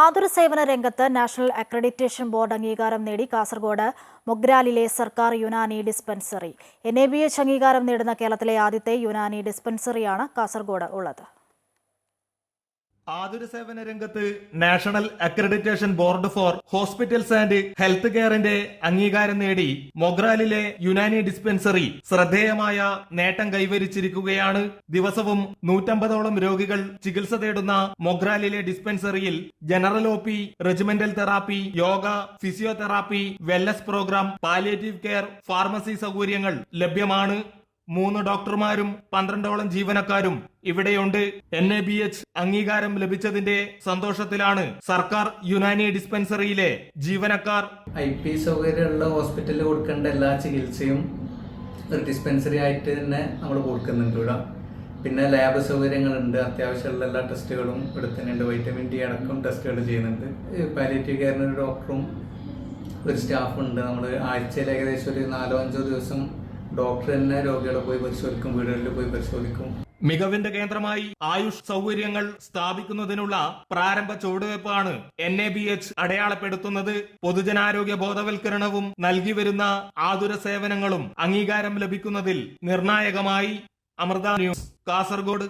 ആതുര സേവന രംഗത്ത് നാഷണൽ അക്രഡിറ്റേഷൻ ബോർഡ് അംഗീകാരം നേടി കാസർഗോഡ് മൊഗ്രാലിലെ സർക്കാർ യുനാനി ഡിസ്പെൻസറി. NABH അംഗീകാരം നേടുന്ന കേരളത്തിലെ ആദ്യത്തെ യുനാനി ഡിസ്പെൻസറിയാണ് കാസർഗോഡ് ഉള്ളത്. ആതുര സേവന രംഗത്ത് national accreditation board for hospitals and health കെയറിന്റെ അംഗീകാരം നേടി മൊഗ്രാലിലെ യുനാനി ഡിസ്പെൻസറി ശ്രദ്ധേയമായ നേട്ടം കൈവരിച്ചിരിക്കുകയാണ്. ദിവസവും 150ഓളം രോഗികൾ ചികിത്സ തേടുന്ന മൊഗ്രാലിലെ ഡിസ്പെൻസറിയിൽ general OP, regimental therapy, yoga, physiotherapy, wellness programme, palliative care, pharmacy സൗകര്യങ്ങൾ ലഭ്യമാണ്. 3 ഡോക്ടർമാരും 12ഓളം ജീവനക്കാരും ഇവിടെയുണ്ട്. NABH അംഗീകാരം ലഭിച്ചതിന്റെ സന്തോഷത്തിലാണ് സർക്കാർ യുനാനി ഡിസ്പെൻസറിയിലെ ജീവനക്കാർ. IP സൗകര്യമുള്ള ഹോസ്പിറ്റലിൽ കൊടുക്കേണ്ട എല്ലാ ചികിത്സയും ഒരു ഡിസ്പെൻസറി ആയിട്ട് തന്നെ നമ്മൾ കൊടുക്കുന്നുണ്ട് ഇവിടെ. പിന്നെ ലാബ് സൗകര്യങ്ങളുണ്ട്, അത്യാവശ്യമുള്ള എല്ലാ ടെസ്റ്റുകളും ഇവിടെ തന്നെയുണ്ട്. വൈറ്റമിൻ D അടക്കം ടെസ്റ്റുകൾ ചെയ്യുന്നുണ്ട്. പാലിയേറ്റീവ് കെയറിന് ഒരു ഡോക്ടറും ഒരു സ്റ്റാഫുണ്ട്. നമ്മൾ ആഴ്ചയിൽ ഏകദേശം ഒരു 4-5 ദിവസം ഡോക്ടർ തന്നെ രോഗികളെ പോയി പരിശോധിക്കും, വീടുകളിൽ പോയി പരിശോധിക്കും. മികവിന്റെ കേന്ദ്രമായി ആയുഷ് സൗകര്യങ്ങൾ സ്ഥാപിക്കുന്നതിനുള്ള പ്രാരംഭ ചുവടുവയ്പ്പാണ് NABH അടയാളപ്പെടുത്തുന്നത്. പൊതുജനാരോഗ്യ ബോധവൽക്കരണവും നൽകി വരുന്ന ആതുര സേവനങ്ങളും അംഗീകാരം ലഭിക്കുന്നതിൽ നിർണായകമായി. അമൃത ന്യൂസ്, കാസർഗോഡ്.